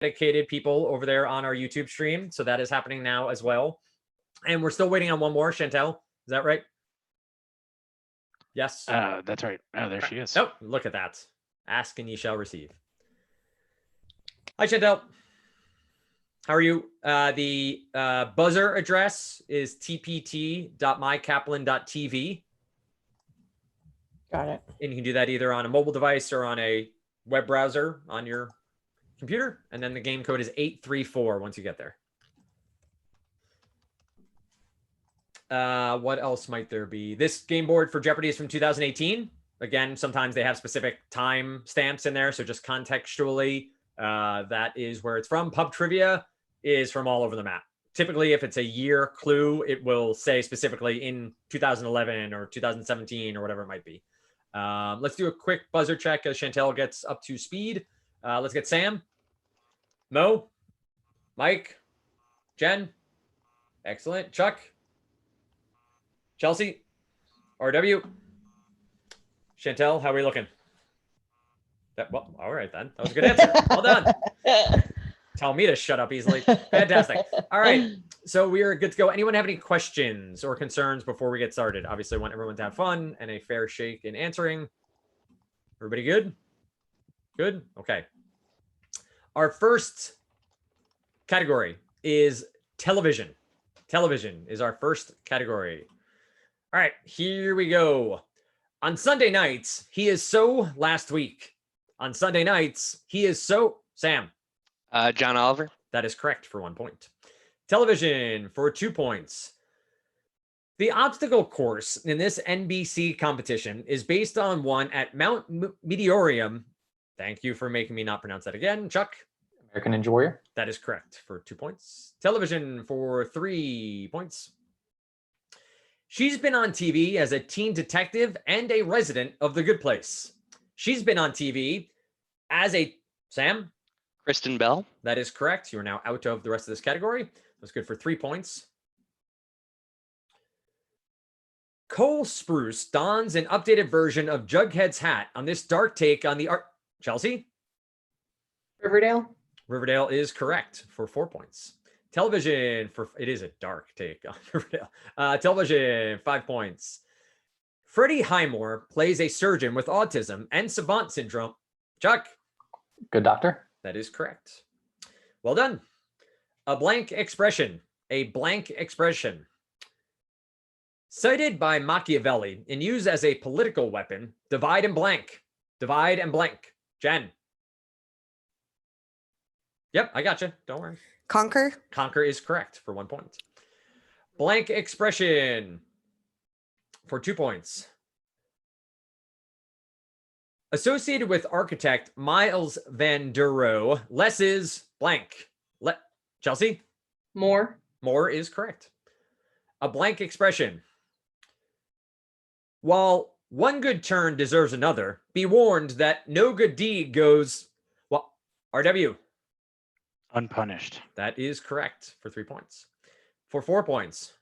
dedicated people over there on our YouTube stream. So that is happening now as well. And we're still waiting on one more. Chantel, is that right? Yes. That's right. Oh, there she is. Oh, look at that. Ask and ye shall receive. Hi, Chantel. How are you? The buzzer address is tpt.mykaplan.tv. Got it. And you can do that either on a mobile device or on a web browser on your computer. And then the game code is 834 once you get there. What else might there be? This game board for Jeopardy is from 2018. Again, sometimes they have specific time stamps in there. So just contextually, that is where it's from. Pub Trivia is from all over the map. Typically, if it's a year clue, it will say specifically in 2011 or 2017 or whatever it might be. Let's do a quick buzzer check as Chantel gets up to speed. Let's get Sam, Mo, Mike, Jen. Excellent. Chuck, Chelsea, RW, Chantel, how are we looking? Well, all right, then. That was a good answer. Well done. Tell me to shut up easily. Fantastic. All right. So we are good to go. Anyone have any questions or concerns before we get started? Obviously, I want everyone to have fun and a fair shake in answering. Everybody good? Good? Okay. Our first category is television. Television is our first category. All right, here we go. On Sunday nights, he is so last week. On Sunday nights, he is so Sam. John Oliver. That is correct for 1 point. Television for 2 points. The obstacle course in this NBC competition is based on one at Mount Meteorium. Thank you for making me not pronounce that again, Chuck. American Ninja Warrior. That is correct for 2 points. Television for 3 points. She's been on TV as a teen detective and a resident of The Good Place. She's been on TV as a Sam. Kristen Bell. That is correct. You are now out of the rest of this category. That's good for 3 points. Cole Spruce dons an updated version of Jughead's hat on this dark take on the art. Chelsea? Riverdale. Riverdale is correct for 4 points. Television for, it is a dark take on Riverdale. Television, 5 points. Freddie Highmore plays a surgeon with autism and savant syndrome. Chuck? Good Doctor. That is correct. Well done. A blank expression. A blank expression. Cited by Machiavelli and used as a political weapon, divide and blank. Divide and blank. Jen. Yep, I got you. Don't worry. Conquer. Conquer is correct for 1 point. Blank expression for 2 points. Associated with architect Miles Van der Rohe, less is blank. Chelsea? More. More is correct. A blank expression. While one good turn deserves another, be warned that no good deed goes, well, RW. Unpunished. That is correct for 3 points. For 4 points.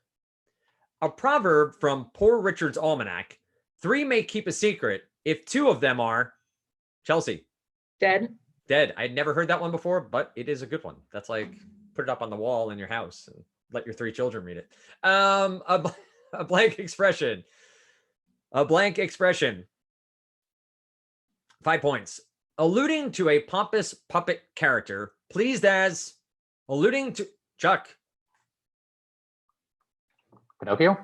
A proverb from Poor Richard's Almanac. 3 may keep a secret if 2 of them are, Chelsea. Dead. Dead. I'd never heard that one before, but it is a good one. That's like, put it up on the wall in your house and let your 3 children read it. A blank expression. A blank expression. 5 points. Alluding to a pompous puppet character, pleased as, alluding to, Chuck. Pinocchio.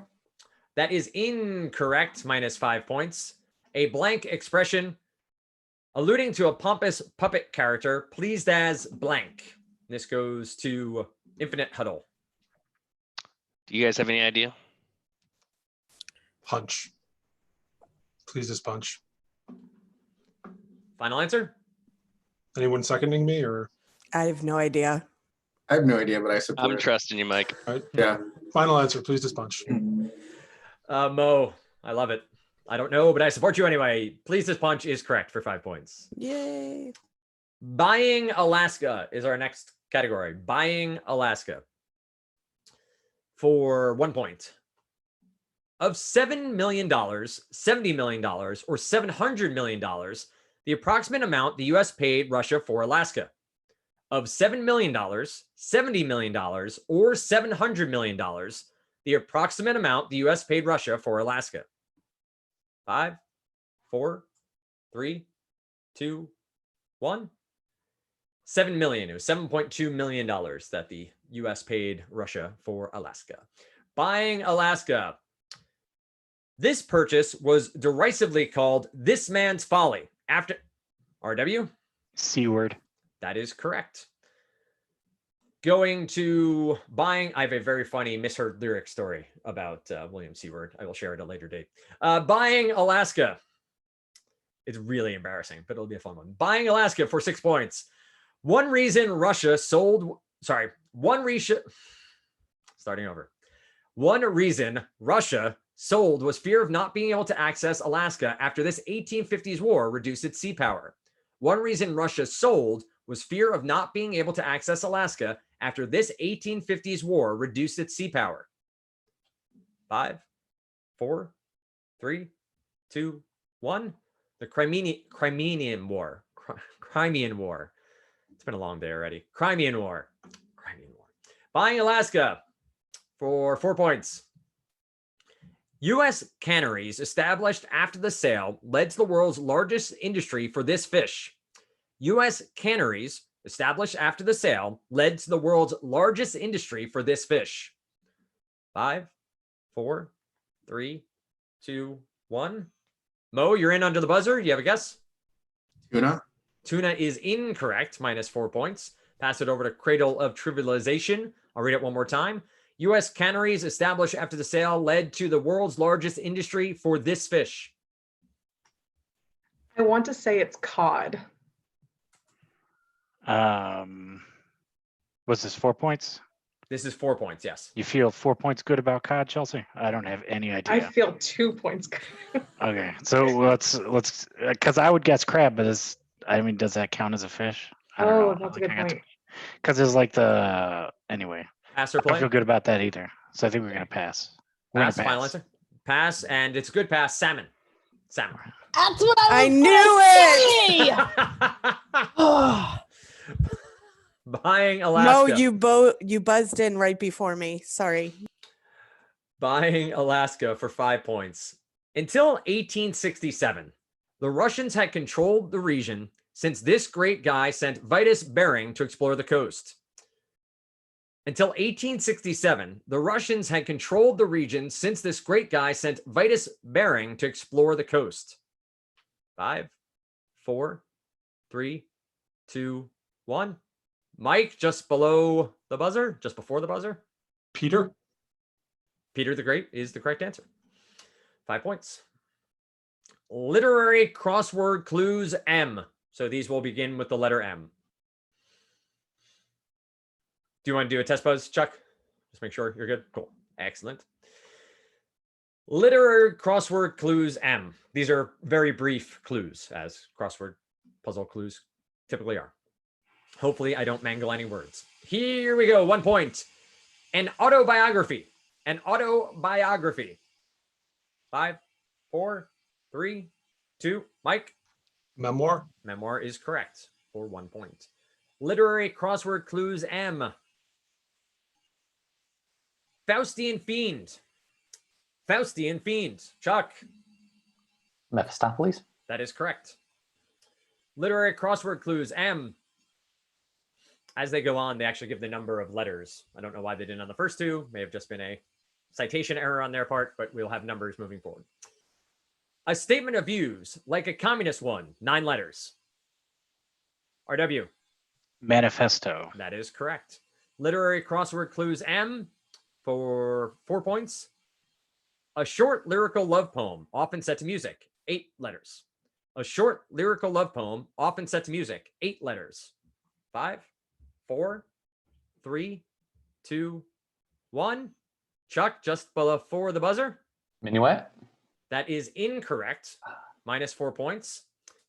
That is incorrect, minus 5 points. A blank expression, alluding to a pompous puppet character, pleased as blank. This goes to Infinite Huddle. Do you guys have any idea? Punch. Please just punch. Final answer? Anyone seconding me or? I have no idea. I have no idea, but I support I'm it. trusting you, Mike. Right. Yeah. Final answer, please just punch. Mo, I love it. I don't know, but I support you anyway. Please just punch is correct for 5 points. Yay. Buying Alaska is our next category. Buying Alaska for 1 point. Of $7 million, $70 million, or $700 million, the approximate amount the U.S. paid Russia for Alaska. of $7 million, $70 million, or $700 million, the approximate amount the US paid Russia for Alaska? 5, 4, 3, 2, 1. 7 million. It was $7.2 million that the US paid Russia for Alaska. Buying Alaska. This purchase was derisively called "This Man's Folly" after RW. C-word. That is correct. Going to buying. I have a very funny misheard lyric story about William Seward. I will share it at a later date. Buying Alaska. It's really embarrassing, but it'll be a fun one. Buying Alaska for 6 points. One reason Russia sold. Sorry. One reason. Starting over. One reason Russia sold was fear of not being able to access Alaska after this 1850s war reduced its sea power. One reason Russia sold was fear of not being able to access Alaska after this 1850s war reduced its sea power. 5, 4, 3, 2, 1. The Crimean War. Crimean War. It's been a long day already. Crimean War. Crimean War. Buying Alaska for 4 points. U.S. canneries established after the sale led to the world's largest industry for this fish. U.S. canneries established after the sale led to the world's largest industry for this fish. 5, 4, 3, 2, 1. Mo, you're in under the buzzer. You have a guess? Tuna. Tuna is incorrect, minus 4 points. Pass it over to Cradle of Trivialization. I'll read it one more time. U.S. canneries established after the sale led to the world's largest industry for this fish. I want to say it's cod. Was this 4 points? This is 4 points, yes. You feel 4 points good about COD, Chelsea? I don't have any I idea. feel 2 points. Okay, so let's because I would guess crab, but does that count as a fish? I don't know. That's a good point. Because there's like the anyway. Pass or I don't play? feel good about that either. So I think we're gonna pass. We're Pass, gonna final pass. answer. Pass, and it's a good pass. Salmon. Salmon. That's what I knew it. Buying Mo, Alaska. you buzzed in right before me. Sorry. Buying Alaska for 5 points. Until 1867, the Russians had controlled the region since this great guy sent Vitus Bering to explore the coast. Until 1867, the Russians had controlled the region since this great guy sent Vitus Bering to explore the coast. 5, 4, 3, 2, 1. Mike, just below the buzzer, just before the buzzer. Peter? Peter the Great is the correct answer. 5 points. Literary crossword clues M. So these will begin with the letter M. Do you want to do a test buzz, Chuck? Just make sure you're good. Cool. Excellent. Literary crossword clues M. These are very brief clues, as crossword puzzle clues typically are. Hopefully I don't mangle any words. Here we go. 1 point. An autobiography. An autobiography. 5, 4, 3, 2. Mike? Memoir? Memoir is correct for 1 point. Literary crossword clues M. Faustian Fiend. Faustian Fiend. Chuck? Mephistopheles? That is correct. Literary crossword clues M. As they go on, they actually give the number of letters. I don't know why they didn't on the first two. May have just been a citation error on their part, but we'll have numbers moving forward. A statement of views, like a communist one, 9 letters. RW. Manifesto. That is correct. Literary crossword clues M for 4 points. A short lyrical love poem, often set to music, 8 letters. A short lyrical love poem, often set to music, 8 letters. 5, 4, 3, 2, 1. Chuck, just before the buzzer. Minuet? That is incorrect. Minus 4 points.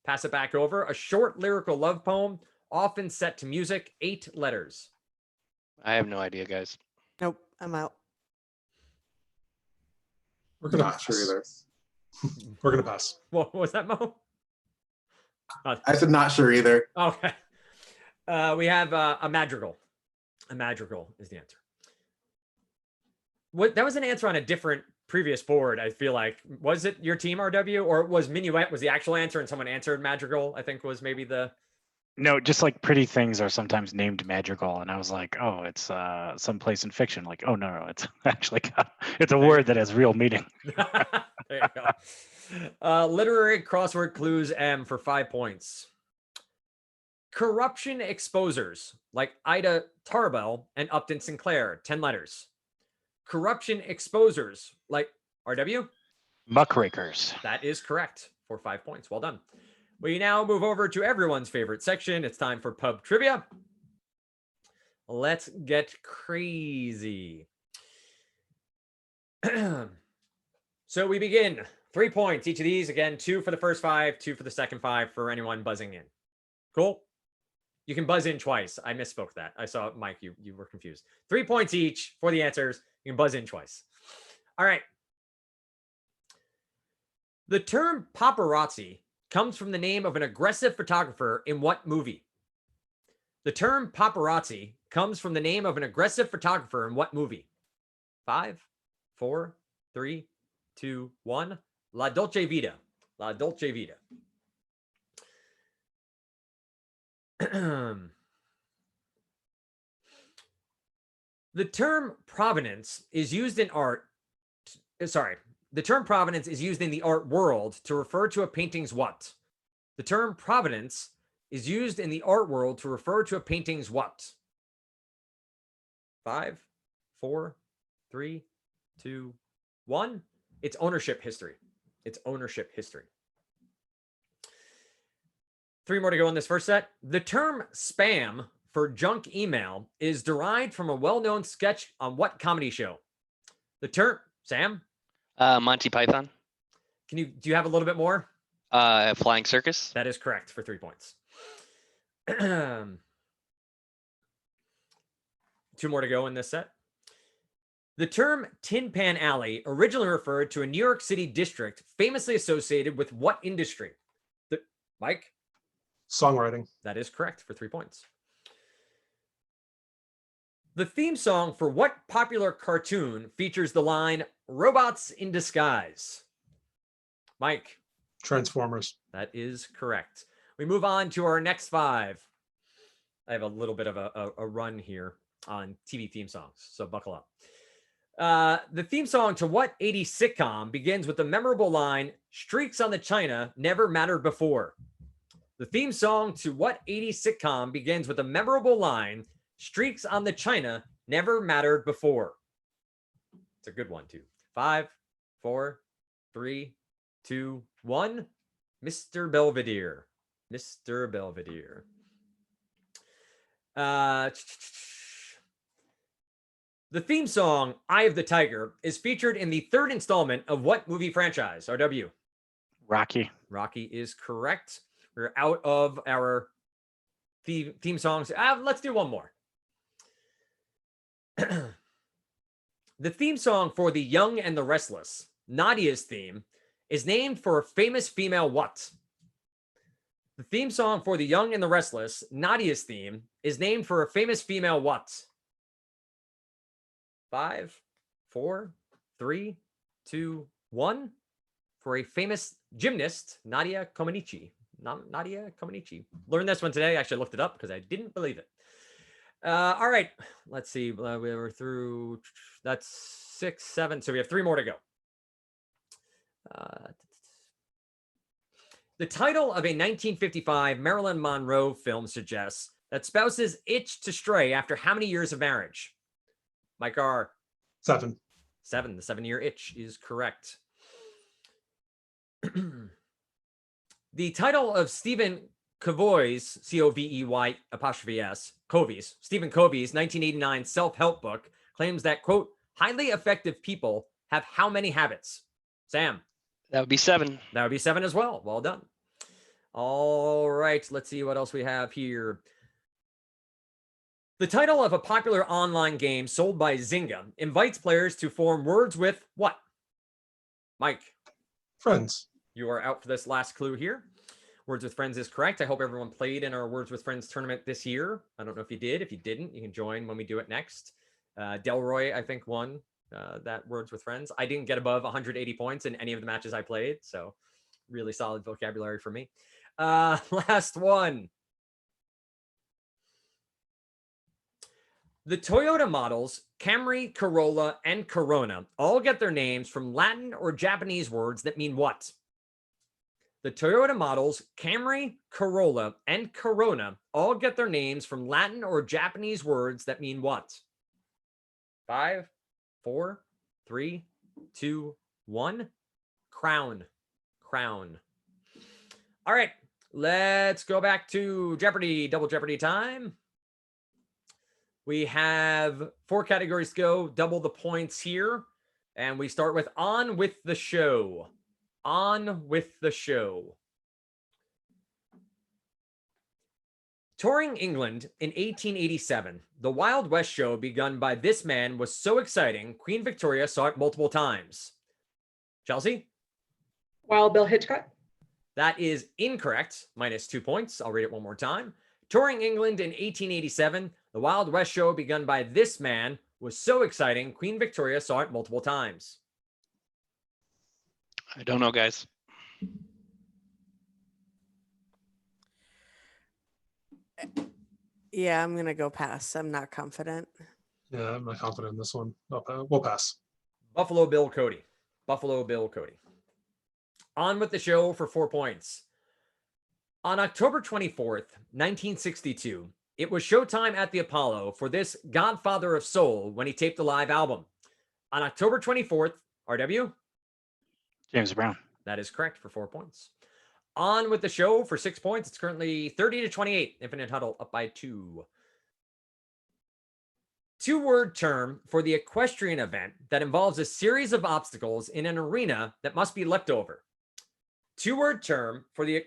Pass it back over. A short lyrical love poem, often set to music, 8 letters. I have no idea, guys. Nope, I'm out. We're gonna Not pass. sure either. We're gonna pass. What was that, Mo? I said not sure either. Okay. We have a madrigal. A madrigal is the answer. What that was an answer on a different previous board. I feel like, was it your team RW, or was minuet was the actual answer and someone answered madrigal? I think was maybe the. No, just like pretty things are sometimes named madrigal, and I was like, oh, it's someplace in fiction. Like, oh no, it's actually it's a word that has real meaning. There you go. Literary crossword clues M for 5 points. Corruption exposers like Ida Tarbell and Upton Sinclair, 10 letters. Corruption exposers like RW. Muckrakers. That is correct for 5 points. Well done. We now move over to everyone's favorite section. It's time for pub trivia. Let's get crazy. So we begin. 3 points each of these. Again, 2 for the first 5, 2 for the second 5 for anyone buzzing in. Cool. You can buzz in twice. I misspoke that. I saw Mike, you were confused. 3 points each for the answers. You can buzz in twice. All right. The term paparazzi comes from the name of an aggressive photographer in what movie? The term paparazzi comes from the name of an aggressive photographer in what movie? 5, 4, 3, 2, 1. La Dolce Vita. La Dolce Vita. The term provenance is used in art. The term provenance is used in the art world to refer to a painting's what? The term provenance is used in the art world to refer to a painting's what? 5, 4, 3, 2, 1. It's ownership history. It's ownership history. 3 more to go in this first set. The term spam for junk email is derived from a well-known sketch on what comedy show? The term, Sam? Monty Python. Do you have a little bit more? Flying Circus. That is correct for 3 points. 2 more to go in this set. The term Tin Pan Alley originally referred to a New York City district famously associated with what industry? Mike? Songwriting. That is correct for 3 points. The theme song for what popular cartoon features the line "Robots in Disguise"? Mike? Transformers. That is correct. We move on to our next 5. I have a little bit of a run here on TV theme songs, so buckle up. The theme song to what 80s sitcom begins with the memorable line, "Streaks on the China never mattered before"? The theme song to what 80s sitcom begins with a memorable line, "Streaks on the China never mattered before"? It's a good one, too. 5, 4, 3, 2, 1. Mr. Belvedere. Mr. Belvedere. The theme song, "Eye of the Tiger," is featured in the 3rd installment of what movie franchise? RW. Rocky. Rocky is correct. We're out of our theme songs. Let's do one more. The theme song for The Young and the Restless, Nadia's theme, is named for a famous female what? The theme song for The Young and the Restless, Nadia's theme, is named for a famous female what? 5, 4, 3, 2, 1. For a famous gymnast, Nadia Comaneci. Nadia Comaneci. Learned this one today. Actually, I looked it up because I didn't believe it. All right. Let's see. We were through. That's 6, 7. So we have 3 more to go. The title of a 1955 Marilyn Monroe film suggests that spouses itch to stray after how many years of marriage? Mike R. 7. 7. The 7-year itch is correct. The title of Stephen Covey's, Covey', Stephen Covey's 1989 self-help book claims that, quote, highly effective people have how many habits? Sam? That would be 7. That would be 7 as well. Well done. All right. Let's see what else we have here. The title of a popular online game sold by Zynga invites players to form words with what? Mike? Friends. You are out for this last clue here. Words with Friends is correct. I hope everyone played in our Words with Friends tournament this year. I don't know if you did. If you didn't, you can join when we do it next. Delroy, I think, won that Words with Friends. I didn't get above 180 points in any of the matches I played, so really solid vocabulary for me. Last one. The Toyota models Camry, Corolla, and Corona all get their names from Latin or Japanese words that mean what? The Toyota models Camry, Corolla, and Corona all get their names from Latin or Japanese words that mean what? 5, 4, 3, 2, 1. Crown. Crown. All right, let's go back to Jeopardy, double Jeopardy time. We have 4 categories to go, double the points here. And we start with On With the Show. On With the Show. Touring England in 1887, the Wild West show begun by this man was so exciting, Queen Victoria saw it multiple times. Chelsea? Wild Bill Hitchcock. That is incorrect, minus 2 points. I'll read it one more time. Touring England in 1887, the Wild West show begun by this man was so exciting, Queen Victoria saw it multiple times. I don't know, guys. Yeah, I'm gonna go pass. I'm not confident. Yeah, I'm not confident in this one. We'll pass. Buffalo Bill Cody. Buffalo Bill Cody. On with the show for 4 points. On October 24th, 1962, it was showtime at the Apollo for this Godfather of Soul when he taped a live album. On October 24th, RW? James Brown. That is correct for 4 points. On with the show for 6 points. It's currently 30-28. Infinite Huddle up by 2. Two-word term for the equestrian event that involves a series of obstacles in an arena that must be leapt over. Two-word term for the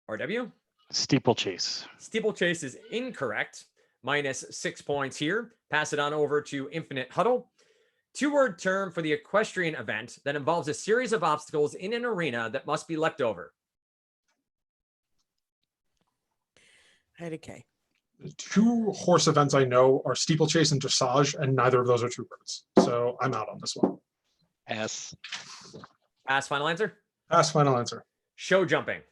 RW? Steeplechase. Steeplechase is incorrect. Minus 6 points here. Pass it on over to Infinite Huddle. Two-word term for the equestrian event that involves a series of obstacles in an arena that must be leapt over. IDK. The 2 horse events I know are steeplechase and dressage, and neither of those are 2 words. So I'm out on this one. Pass. Pass, final answer? Pass, final answer. Show jumping.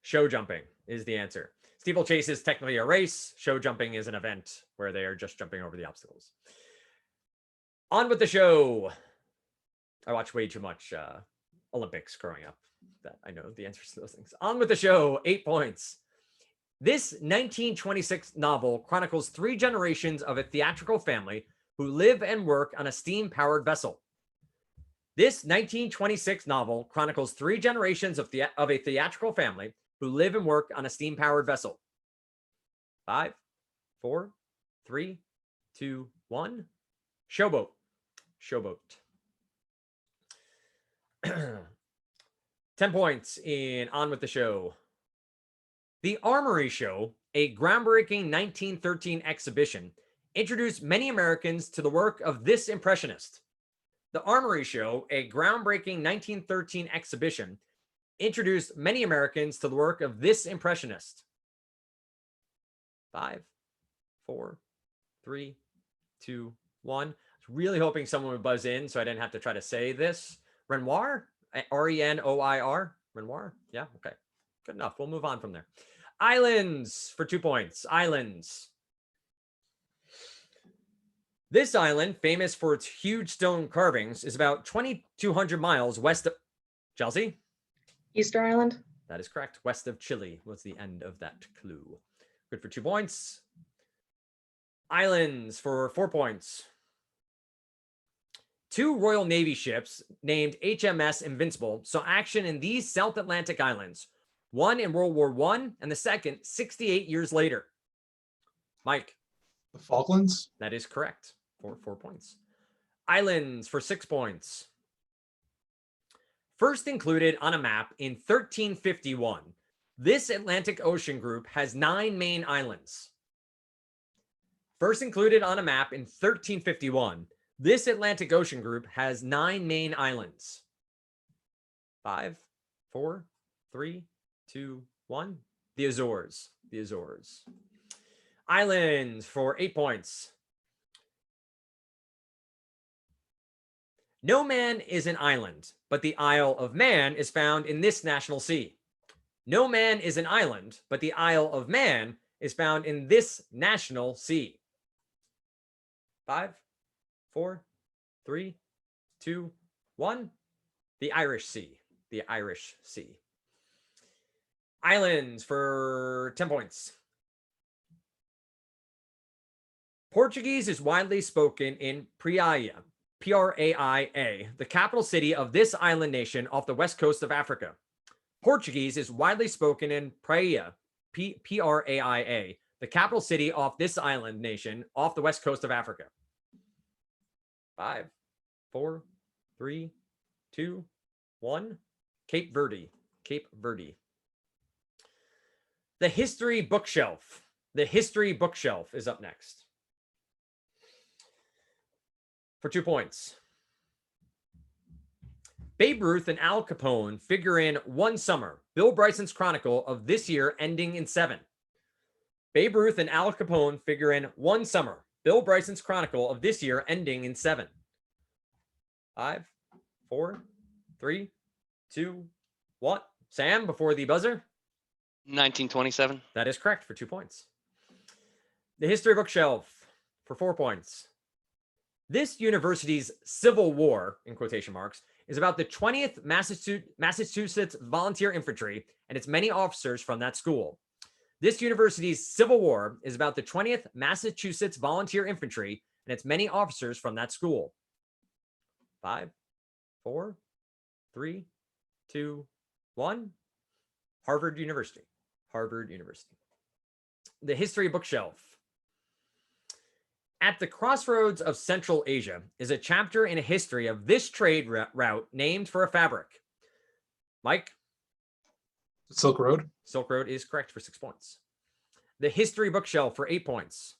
Show jumping is the answer. Steeplechase is technically a race. Show jumping is an event where they are just jumping over the obstacles. On with the show. I watched way too much Olympics growing up that I know the answers to those things. On with the show, 8 points. This 1926 novel chronicles 3 generations of a theatrical family who live and work on a steam-powered vessel. This 1926 novel chronicles 3 generations of a theatrical family who live and work on a steam-powered vessel. 5, 4, 3, 2, 1. Showboat. Showboat. 10 points in On with the Show. The Armory Show, a groundbreaking 1913 exhibition, introduced many Americans to the work of this impressionist. The Armory Show, a groundbreaking 1913 exhibition, introduced many Americans to the work of this impressionist. 5, 4, 3, 2, 1. I was really hoping someone would buzz in so I didn't have to try to say this. Renoir? Renoir? Renoir? Yeah, okay. Good enough. We'll move on from there. Islands for 2 points. Islands. This island, famous for its huge stone carvings, is about 2,200 miles west of Chelsea. Easter Island. That is correct. West of Chile was the end of that clue. Good for 2 points. Islands for 4 points. 2 Royal Navy ships named HMS Invincible saw action in these South Atlantic islands. One in World War I and the second 68 years later. Mike. The Falklands? That is correct for 4 points. Islands for 6 points. First included on a map in 1351, this Atlantic Ocean group has 9 main islands. First included on a map in 1351, this Atlantic Ocean group has 9 main islands. 5, 4, 3, 2, 1. The Azores. The Azores. Islands for 8 points. No man is an island, but the Isle of Man is found in this national sea. No man is an island, but the Isle of Man is found in this national sea. 5, 4, 3, 2, 1. The Irish Sea. The Irish Sea. Islands for 10 points. Portuguese is widely spoken in Praia, Praia, the capital city of this island nation off the west coast of Africa. Portuguese is widely spoken in Praia, Praia, the capital city off this island nation off the west coast of Africa. 5, 4, 3, 2, 1. Cape Verde. Cape Verde. The History Bookshelf. The History Bookshelf is up next. For 2 points. Babe Ruth and Al Capone figure in One Summer, Bill Bryson's chronicle of this year ending in 7. Babe Ruth and Al Capone figure in One Summer, Bill Bryson's chronicle of this year ending in 7. 5, 4, 3, 2, 1. Sam, before the buzzer. 1927. That is correct for 2 points. The History Bookshelf for 4 points. This university's Civil War, in quotation marks, is about the 20th Massachusetts Volunteer Infantry and its many officers from that school. This university's Civil War is about the 20th Massachusetts Volunteer Infantry and its many officers from that school. 5, 4, 3, 2, 1. Harvard University. Harvard University. The History Bookshelf. At the crossroads of Central Asia is a chapter in a history of this trade route named for a fabric. Mike? Silk Road. Silk Road is correct for 6 points. The History Bookshelf for 8 points.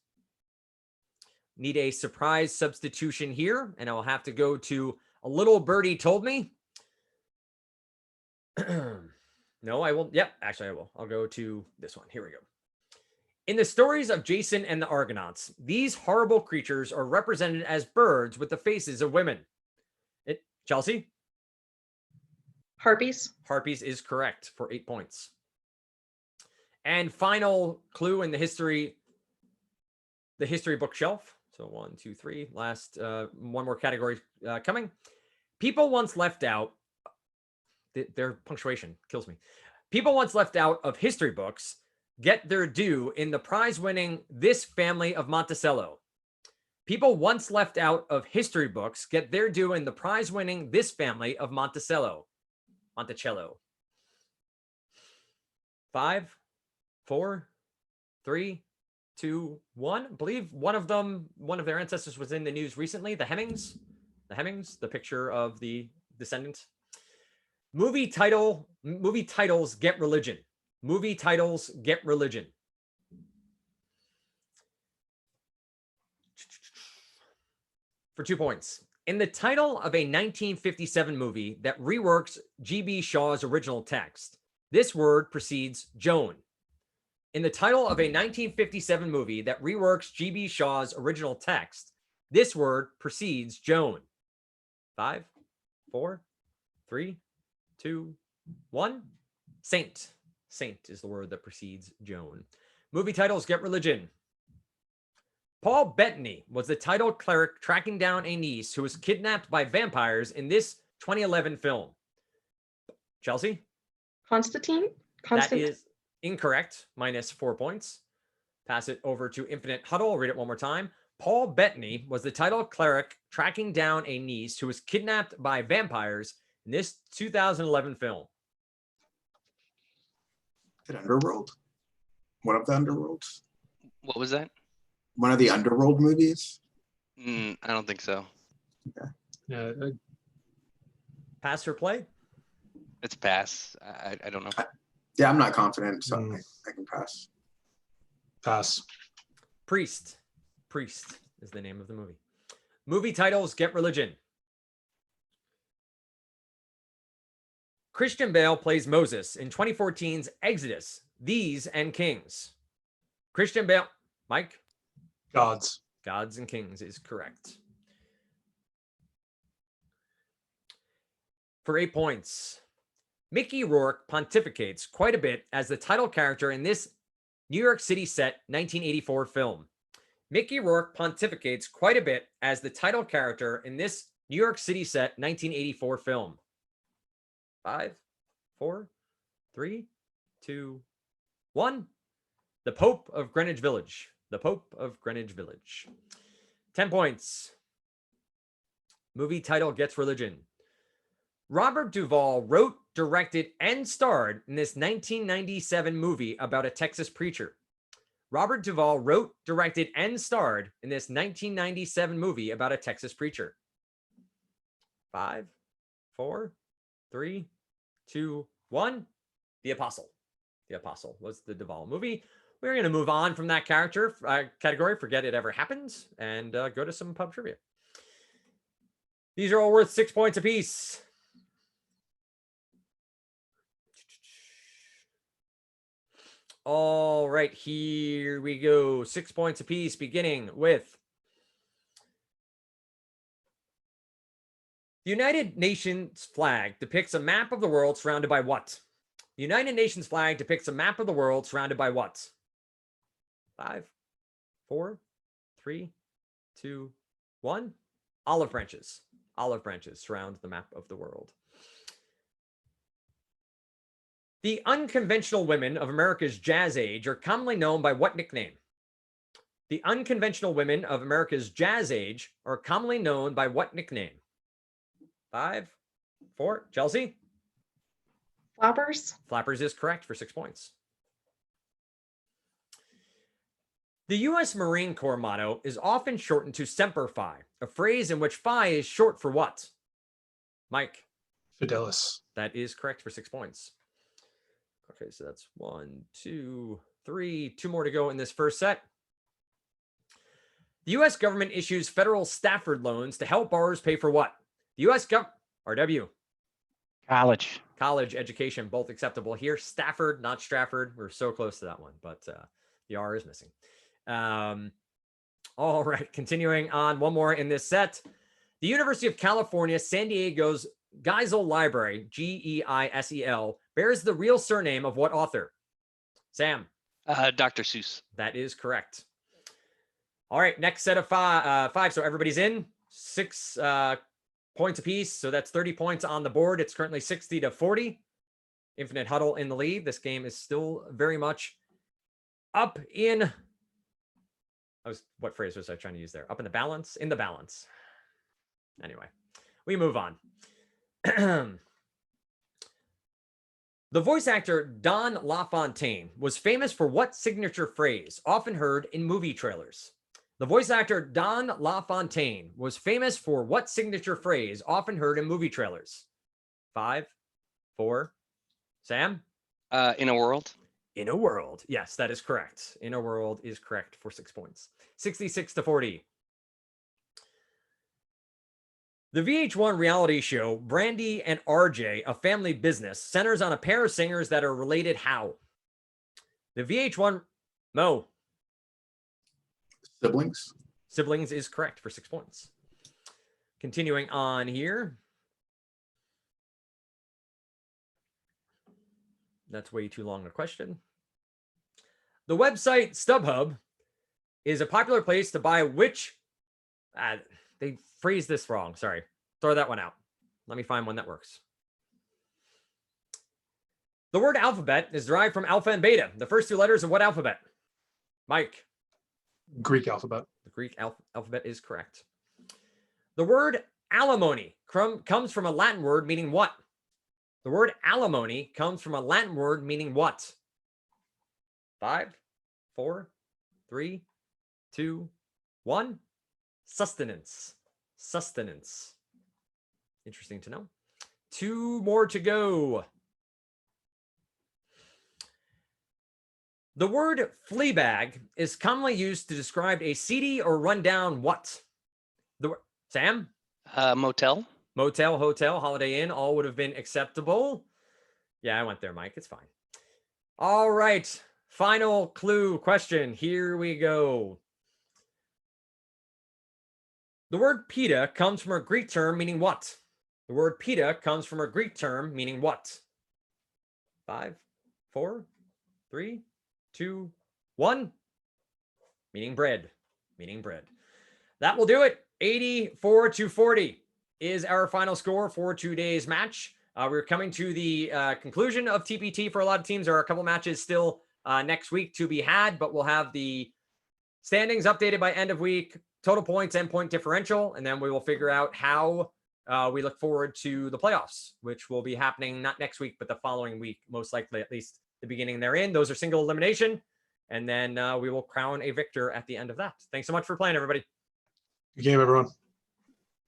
Need a surprise substitution here, and I'll have to go to A Little Birdie Told Me. No, I will. Yep, actually I will. I'll go to this one. Here we go. In the stories of Jason and the Argonauts, these horrible creatures are represented as birds with the faces of women. Chelsea? Harpies. Harpies is correct for 8 points. And final clue in the history bookshelf. So 1, 2, 3. Last one more category coming. People once left out. Their punctuation kills me. People once left out of history books get their due in the prize-winning This Family of Monticello. People once left out of history books get their due in the prize-winning This Family of Monticello. 5, 4, 3, 2, 1. I believe one of their ancestors was in the news recently. The Hemmings, the picture of the descendant. Movie titles get religion. Movie titles get religion. For 2 points. In the title of a 1957 movie that reworks G.B. Shaw's original text, this word precedes Joan. In the title of a 1957 movie that reworks G.B. Shaw's original text, this word precedes Joan. 5, 4, 3, 2, 1. Saint. Saint is the word that precedes Joan. Movie titles get religion. Paul Bettany was the title cleric tracking down a niece who was kidnapped by vampires in this 2011 film. Chelsea? Constantine. That is incorrect. Minus 4 points. Pass it over to Infinite Huddle. I'll read it one more time. Paul Bettany was the title cleric tracking down a niece who was kidnapped by vampires in this 2011 film. Is it Underworld? One of the Underworlds? What was that? One of the Underworld movies? I don't think so. Yeah. Pass or play? It's pass. I don't know. Yeah, I'm not confident, so Mm. I can pass. Pass. Priest. Priest is the name of the movie. Movie titles get religion. Christian Bale plays Moses in 2014's Exodus, These and Kings. Christian Bale, Mike, Gods. Gods and Kings is correct. For 8 points, Mickey Rourke pontificates quite a bit as the title character in this New York City set 1984 film. Mickey Rourke pontificates quite a bit as the title character in this New York City set 1984 film. 5, 4, 3, 2, 1. The Pope of Greenwich Village. The Pope of Greenwich Village. 10 points. Movie title gets religion. Robert Duvall wrote, directed, and starred in this 1997 movie about a Texas preacher. Robert Duvall wrote, directed, and starred in this 1997 movie about a Texas preacher. 5, 4, 3, 2, 1. The Apostle. The Apostle was the Duvall movie. We're going to move on from that character category, forget it ever happened, and go to some pub trivia. These are all worth 6 points apiece. All right, here we go. 6 points apiece, beginning with the United Nations flag depicts a map of the world surrounded by what? The United Nations flag depicts a map of the world surrounded by what? 5, 4, 3, 2, 1. Olive branches. Olive branches surround the map of the world. The unconventional women of America's jazz age are commonly known by what nickname? The unconventional women of America's jazz age are commonly known by what nickname? 5, 4. Chelsea? Flappers. Flappers is correct for 6 points. The U.S. Marine Corps motto is often shortened to Semper Fi, a phrase in which Fi is short for what? Mike? Fidelis. That is correct for 6 points. Okay, so that's 1, 2, 3. 2 more to go in this first set. The U.S. government issues federal Stafford loans to help borrowers pay for what? The U.S. government, RW. College. College education, both acceptable here. Stafford, not Stratford. We're so close to that one, but the R is missing. All right, continuing on, one more in this set. The University of California, San Diego's Geisel Library, Geisel, bears the real surname of what author? Sam? Dr. Seuss. That is correct. All right, next set of five. So everybody's in. 6 points apiece. So that's 30 points on the board. It's currently 60-40. Infinite Huddle in the lead. This game is still very much up in... what phrase was I trying to use there? Up in the balance? In the balance. Anyway, we move on. The voice actor Don LaFontaine was famous for what signature phrase, often heard in movie trailers? The voice actor Don LaFontaine was famous for what signature phrase, often heard in movie trailers? 5, 4. Sam? In a World. In a World. Yes, that is correct. In a World is correct for 6 points. 66-40. The VH1 reality show Brandy and RJ, A Family Business, centers on a pair of singers that are related how? The VH1 Mo. Siblings. Siblings is correct for 6 points. Continuing on here. That's way too long a question. The website StubHub is a popular place to buy which... they phrased this wrong. Sorry. Throw that one out. Let me find one that works. The word alphabet is derived from alpha and beta. The first 2 letters of what alphabet? Mike. Greek alphabet. The Greek alphabet is correct. The word alimony comes from a Latin word meaning what? The word alimony comes from a Latin word meaning what? 5, 4, 3, 2, 1. Sustenance. Sustenance. Interesting to know. 2 more to go. The word fleabag is commonly used to describe a seedy or rundown what? Sam? Motel. Motel, hotel, Holiday Inn, all would have been acceptable. Yeah, I went there, Mike. It's fine. All right. Final clue question. Here we go. The word pita comes from a Greek term meaning what? The word pita comes from a Greek term meaning what? 5, 4, 3, 2, 1. Meaning bread. Meaning bread. That will do it. 84-40 is our final score for today's match. We're coming to the conclusion of TPT for a lot of teams. There are a couple matches still next week to be had, but we'll have the standings updated by end of week, total points and point differential, and then we will figure out how we look forward to the playoffs, which will be happening not next week, but the following week, most likely, at least the beginning therein. Those are single elimination, and then we will crown a victor at the end of that. Thanks so much for playing, everybody. Good game, everyone.